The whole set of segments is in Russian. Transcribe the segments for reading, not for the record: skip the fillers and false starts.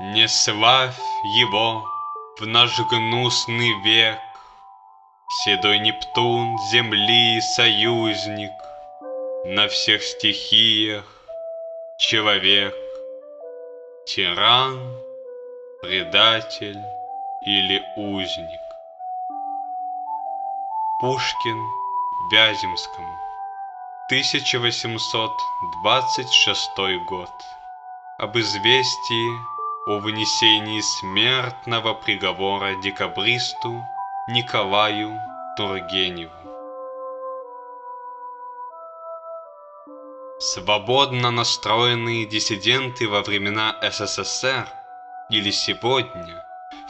Не славь его в наш гнусный век, седой Нептун земли союзник, на всех стихиях человек, тиран, предатель или узник. Пушкин Вяземскому, 1826 год. Об известии о вынесении смертного приговора декабристу Николаю Тургеневу. Свободно настроенные диссиденты во времена СССР или сегодня,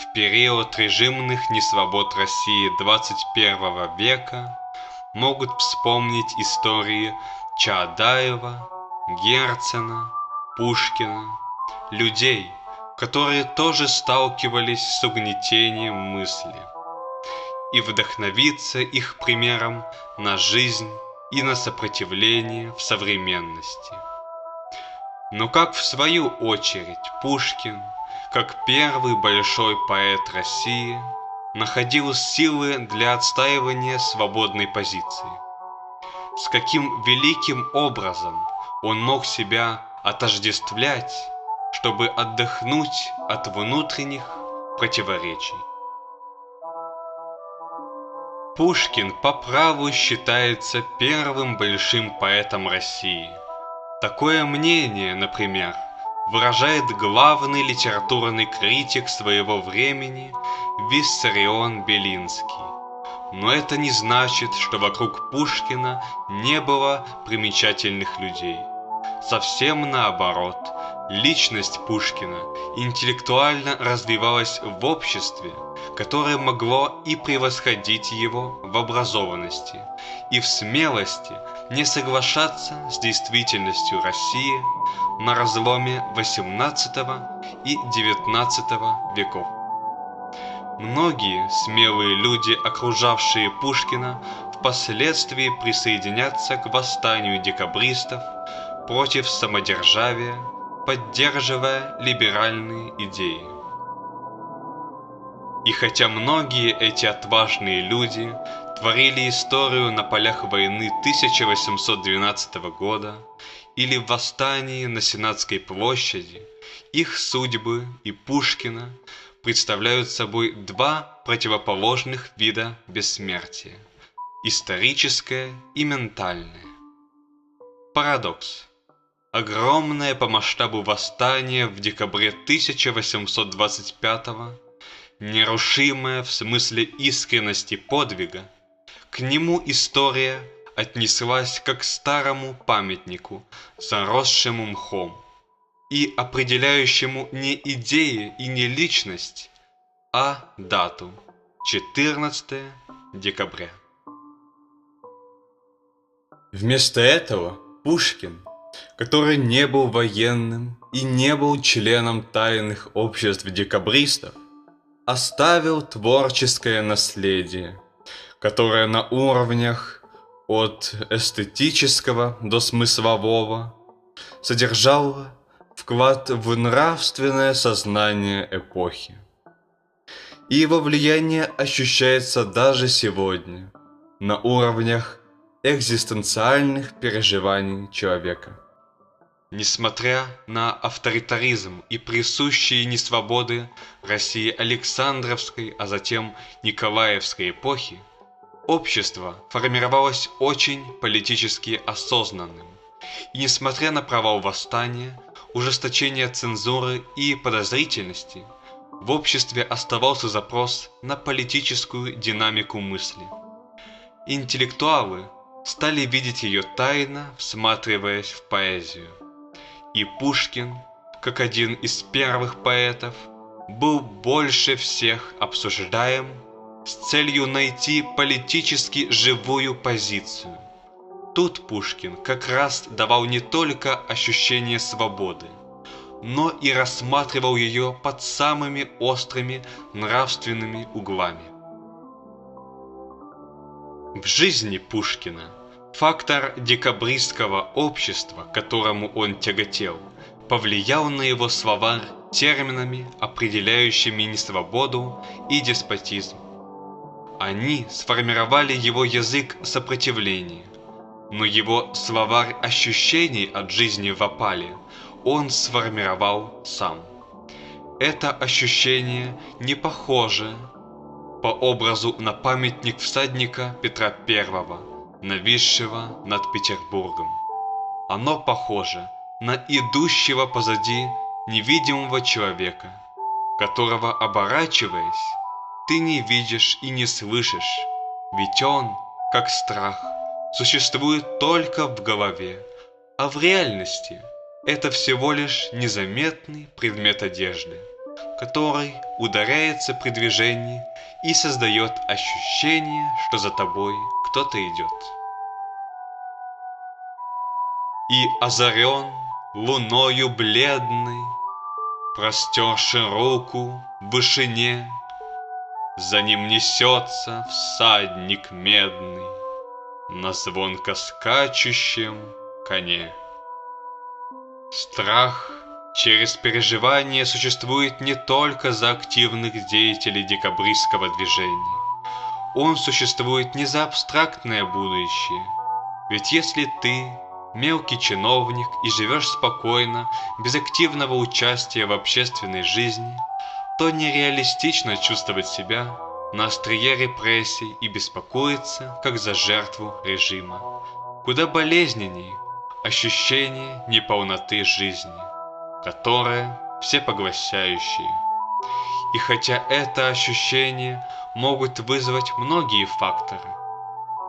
в период режимных несвобод России 21 века, могут вспомнить истории Чаадаева, Герцена, Пушкина, людей, которые тоже сталкивались с угнетением мысли, и вдохновиться их примером на жизнь и на сопротивление в современности. Но как в свою очередь Пушкин, как первый большой поэт России, находил силы для отстаивания свободной позиции? С каким великим образом он мог себя отождествлять, чтобы отдохнуть от внутренних противоречий? Пушкин по праву считается первым большим поэтом России. Такое мнение, например, выражает главный литературный критик своего времени Виссарион Белинский. Но это не значит, что вокруг Пушкина не было примечательных людей. Совсем наоборот, личность Пушкина интеллектуально развивалась в обществе, которое могло и превосходить его в образованности и в смелости не соглашаться с действительностью России на разломе XVIII и XIX веков. Многие смелые люди, окружавшие Пушкина, впоследствии присоединятся к восстанию декабристов против самодержавия, поддерживая либеральные идеи. И хотя многие эти отважные люди творили историю на полях войны 1812 года или в восстании на Сенатской площади, их судьбы и Пушкина представляют собой два противоположных вида бессмертия – историческое и ментальное. Парадокс. Огромное по масштабу восстание в декабре 1825 года, нерушимое в смысле искренности подвига, к нему история отнеслась как к старому памятнику, заросшему мхом, и определяющему не идеи и не личность, а дату – 14 декабря. Вместо этого Пушкин, который не был военным и не был членом тайных обществ декабристов, оставил творческое наследие, которое на уровнях от эстетического до смыслового содержало вклад в нравственное сознание эпохи. И его влияние ощущается даже сегодня на уровнях экзистенциальных переживаний человека. Несмотря на авторитаризм и присущие несвободы России Александровской, а затем Николаевской эпохи, общество формировалось очень политически осознанным. И несмотря на провал восстания, ужесточение цензуры и подозрительности, в обществе оставался запрос на политическую динамику мысли. Интеллектуалы стали видеть ее тайно, всматриваясь в поэзию. И Пушкин, как один из первых поэтов, был больше всех обсуждаем с целью найти политически живую позицию. Тут Пушкин как раз давал не только ощущение свободы, но и рассматривал ее под самыми острыми нравственными углами. В жизни Пушкина фактор декабристского общества, к которому он тяготел, повлиял на его словарь терминами, определяющими несвободу и деспотизм. Они сформировали его язык сопротивления, но его словарь ощущений от жизни в опале он сформировал сам. Это ощущение не похоже по образу на памятник всадника Петра I, нависшего над Петербургом. Оно похоже на идущего позади невидимого человека, которого, оборачиваясь, ты не видишь и не слышишь, ведь он, как страх, существует только в голове, а в реальности это всего лишь незаметный предмет одежды, который ударяется при движении и создает ощущение, что за тобой кто-то идет. И озарен луною бледной, простерши руку в вышине, за ним несется всадник медный на звонко скачущем коне. Страх через переживание существует не только за активных деятелей декабристского движения. Он существует не за абстрактное будущее. Ведь если ты мелкий чиновник и живешь спокойно, без активного участия в общественной жизни, то нереалистично чувствовать себя на острие репрессий и беспокоиться, как за жертву режима. Куда болезненнее ощущение неполноты жизни, которое всепоглощающее. И хотя это ощущение могут вызвать многие факторы,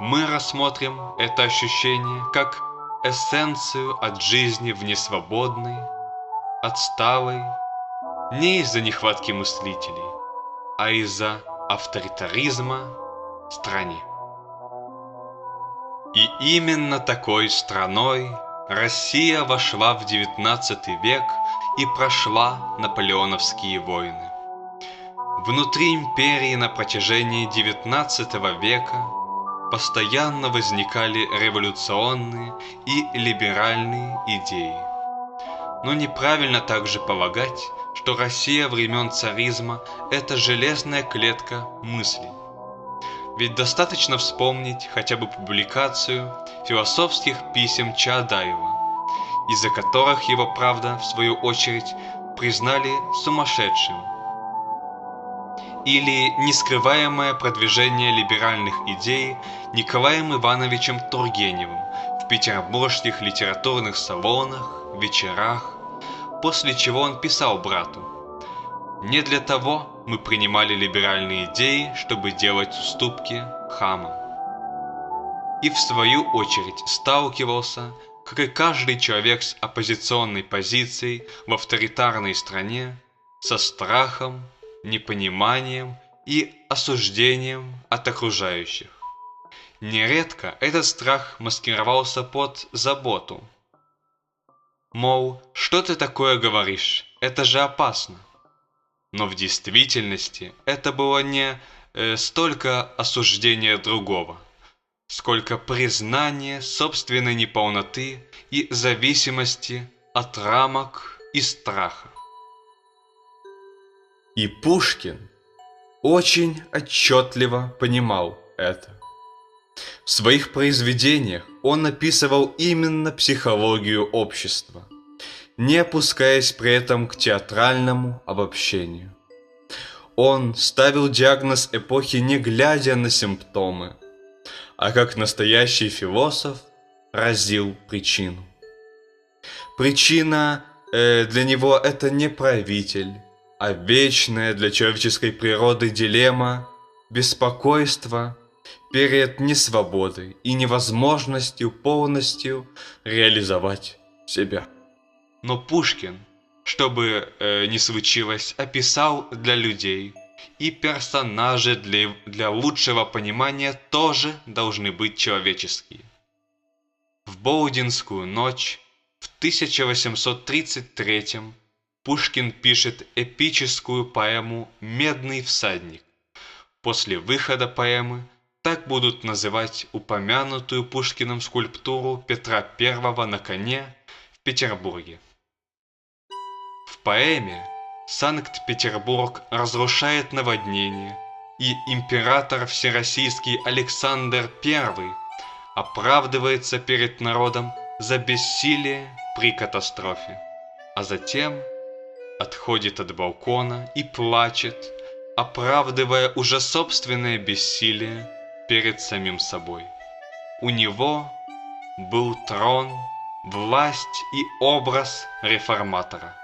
мы рассмотрим это ощущение как эссенцию от жизни в несвободной, отсталой, не из-за нехватки мыслителей, а из-за авторитаризма стране. И именно такой страной Россия вошла в XIX век и прошла наполеоновские войны. Внутри империи на протяжении XIX века постоянно возникали революционные и либеральные идеи. Но неправильно также полагать, что Россия времен царизма – это железная клетка мыслей. Ведь достаточно вспомнить хотя бы публикацию философских писем Чаадаева, из-за которых его, правда, в свою очередь, признали сумасшедшим. Или нескрываемое продвижение либеральных идей Николаем Ивановичем Тургеневым в петербургских литературных салонах, вечерах, после чего он писал брату: «Не для того мы принимали либеральные идеи, чтобы делать уступки хамам». И в свою очередь сталкивался, как и каждый человек с оппозиционной позицией в авторитарной стране, со страхом, непониманием и осуждением от окружающих. Нередко этот страх маскировался под заботу. Мол, что ты такое говоришь? Это же опасно. Но в действительности это было не столько осуждение другого, сколько признание собственной неполноты и зависимости от рамок и страха. И Пушкин очень отчетливо понимал это. В своих произведениях он описывал именно психологию общества, не опускаясь при этом к театральному обобщению. Он ставил диагноз эпохи, не глядя на симптомы, а как настоящий философ разил причину. Причина для него это не правитель, а вечная для человеческой природы дилемма беспокойства перед несвободой и невозможностью полностью реализовать себя. Но Пушкин, что бы ни случилось, описал для людей, и персонажи для лучшего понимания тоже должны быть человеческие. В Боудинскую ночь в 1833 Пушкин пишет эпическую поэму «Медный всадник». После выхода поэмы так будут называть упомянутую Пушкиным скульптуру Петра I на коне в Петербурге. В поэме Санкт-Петербург разрушает наводнение, и император всероссийский Александр I оправдывается перед народом за бессилие при катастрофе, а затем отходит от балкона и плачет, оправдывая уже собственное бессилие перед самим собой. У него был трон, власть и образ реформатора,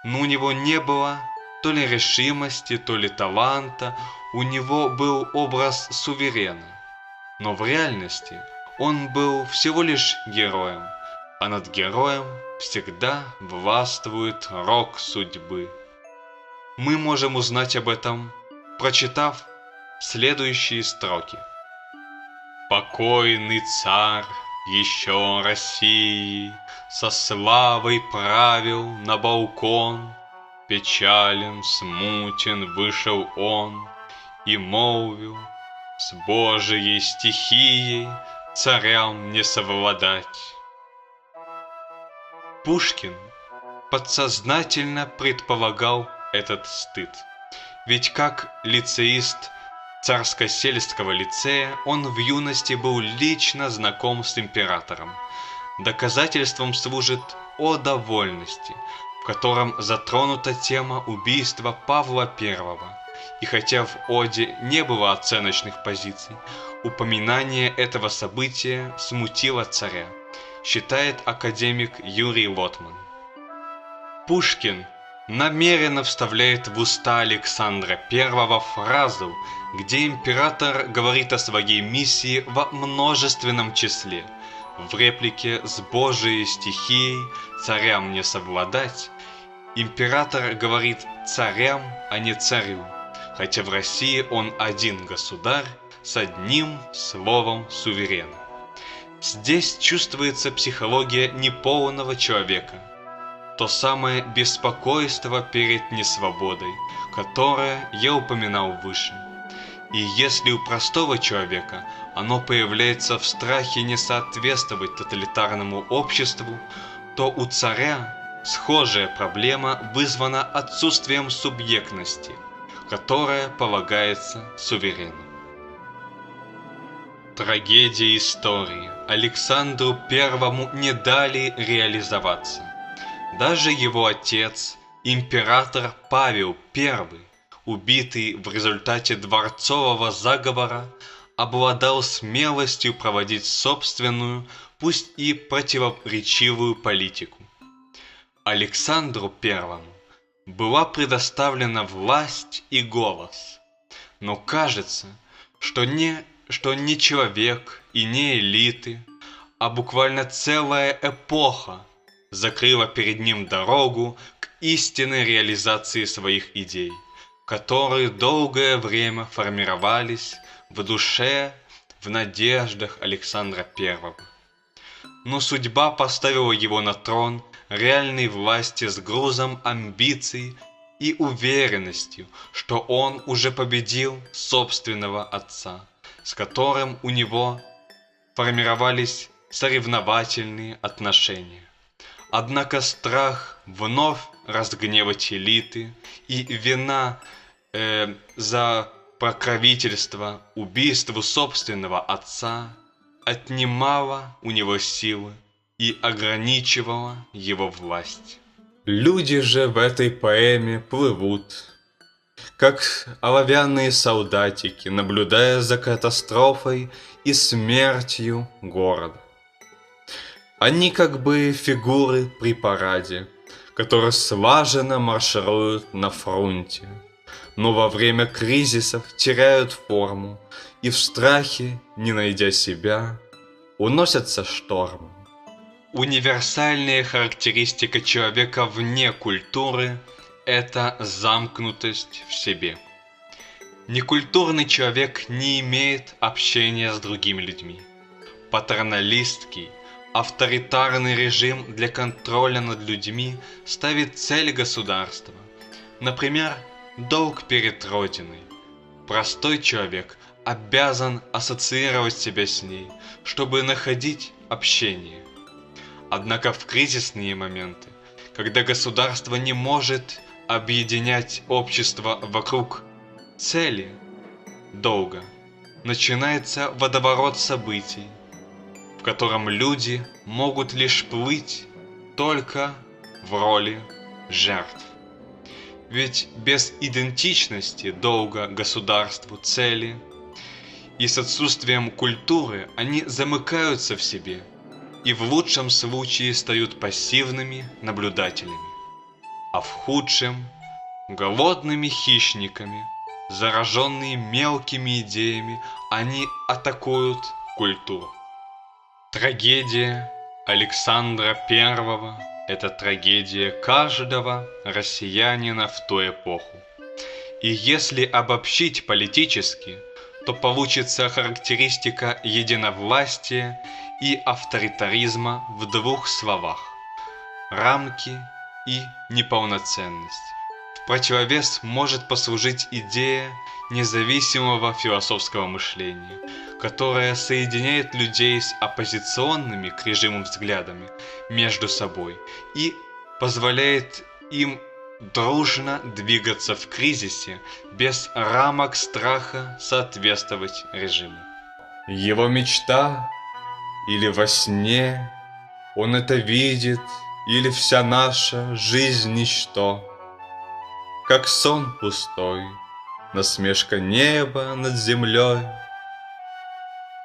но у него не было то ли решимости, то ли таланта, у него был образ суверена, но в реальности он был всего лишь героем, а над героем всегда властвует рок судьбы. Мы можем узнать об этом, прочитав следующие строки. «Покойный царь еще России со славой правил на балкон, печален, смутен вышел он и молвил, с Божией стихией царям не совладать». Пушкин подсознательно предполагал этот стыд, ведь как лицеист Царско-сельского лицея он в юности был лично знаком с императором. Доказательством служит «Ода вольности», в котором затронута тема убийства Павла I, и хотя в оде не было оценочных позиций, упоминание этого события смутило царя, считает академик Юрий Лотман. Пушкин намеренно вставляет в уста Александра I фразу, где император говорит о своей миссии во множественном числе. В реплике «С Божией стихией царям не совладать» император говорит царям, а не царю, хотя в России он один государь с одним словом суверен. Здесь чувствуется психология неполного человека, то самое беспокойство перед несвободой, которое я упоминал выше. И если у простого человека оно появляется в страхе не соответствовать тоталитарному обществу, то у царя схожая проблема вызвана отсутствием субъектности, которая полагается суверену. Трагедия истории. Александру I не дали реализоваться. Даже его отец, император Павел I, убитый в результате дворцового заговора, обладал смелостью проводить собственную, пусть и противоречивую политику. Александру I была предоставлена власть и голос, но кажется, что не человек и не элиты, а буквально целая эпоха закрыла перед ним дорогу к истинной реализации своих идей, которые долгое время формировались в душе, в надеждах Александра I. Но судьба поставила его на трон реальной власти с грузом амбиций и уверенностью, что он уже победил собственного отца, с которым у него формировались соревновательные отношения. Однако страх вновь разгневать элиты и вина за покровительство убийству собственного отца отнимала у него силы и ограничивала его власть. Люди же в этой поэме плывут, как оловянные солдатики, наблюдая за катастрофой и смертью города. Они как бы фигуры при параде, которые слаженно маршируют на фронте, но во время кризисов теряют форму и в страхе, не найдя себя, уносятся штормом. Универсальная характеристика человека вне культуры – это замкнутость в себе. Некультурный человек не имеет общения с другими людьми. Патерналистский, авторитарный режим для контроля над людьми ставит цель государства. Например, долг перед Родиной. Простой человек обязан ассоциировать себя с ней, чтобы находить общение. Однако в кризисные моменты, когда государство не может объединять общество вокруг цели долга, начинается водоворот событий, в котором люди могут лишь плыть только в роли жертв. Ведь без идентичности долга государству, цели и с отсутствием культуры они замыкаются в себе и в лучшем случае стают пассивными наблюдателями, а в худшем – голодными хищниками, зараженные мелкими идеями, они атакуют культуру. Трагедия Александра I – это трагедия каждого россиянина в ту эпоху. И если обобщить политически, то получится характеристика единовластия и авторитаризма в двух словах – рамки и неполноценность. В противовес может послужить идея независимого философского мышления, которая соединяет людей с оппозиционными к режиму взглядами между собой и позволяет им дружно двигаться в кризисе без рамок страха соответствовать режиму. Его мечта или во сне он это видит, или вся наша жизнь ничто, как сон пустой, насмешка неба над землей.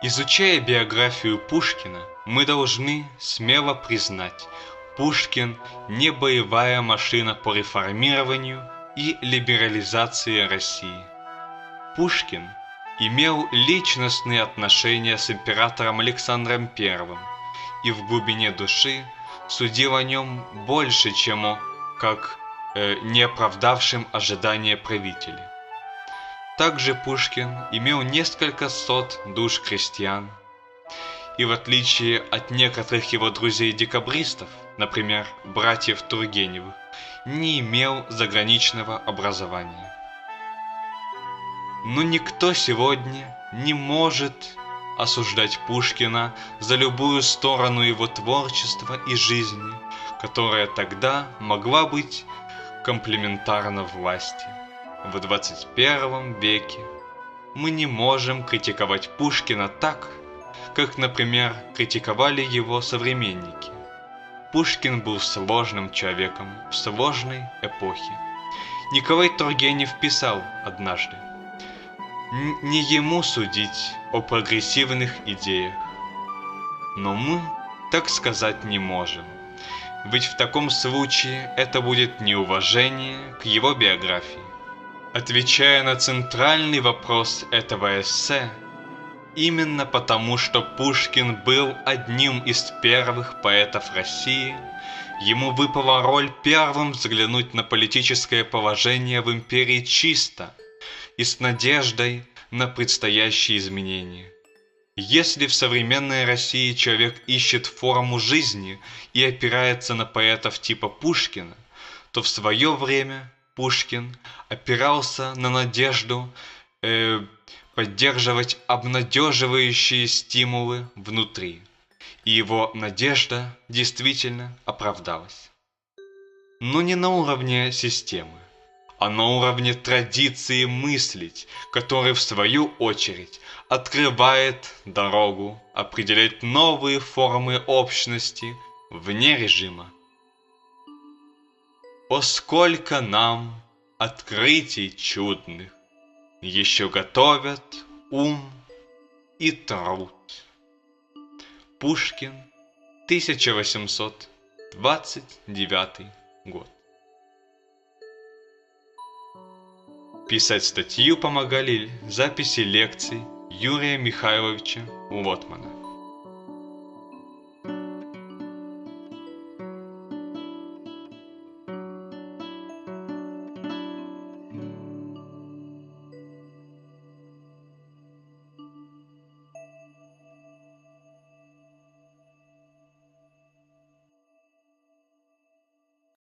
Изучая биографию Пушкина, мы должны смело признать, Пушкин не боевая машина по реформированию и либерализации России. Пушкин имел личностные отношения с императором Александром I и в глубине души судил о нем больше, чем о как не оправдавшем ожидания правителе. Также Пушкин имел несколько сот душ крестьян, и в отличие от некоторых его друзей-декабристов, например, братьев Тургеневых, не имел заграничного образования. Но никто сегодня не может осуждать Пушкина за любую сторону его творчества и жизни, которая тогда могла быть комплементарна власти. В 21 веке мы не можем критиковать Пушкина так, как, например, критиковали его современники. Пушкин был сложным человеком в сложной эпохе. Николай Тургенев писал однажды: «Не ему судить о прогрессивных идеях, но мы так сказать не можем, ведь в таком случае это будет неуважение к его биографии». Отвечая на центральный вопрос этого эссе, именно потому, что Пушкин был одним из первых поэтов России, ему выпала роль первым взглянуть на политическое положение в империи чисто и с надеждой на предстоящие изменения. Если в современной России человек ищет форму жизни и опирается на поэтов типа Пушкина, то в свое время Пушкин опирался на надежду поддерживать обнадеживающие стимулы внутри, и его надежда действительно оправдалась. Но не на уровне системы, а на уровне традиции мыслить, который в свою очередь открывает дорогу определять новые формы общности вне режима. О, сколько нам открытий чудных еще готовят ум и труд. Пушкин, 1829 год. Писать статью помогали записи лекций Юрия Михайловича Лотмана.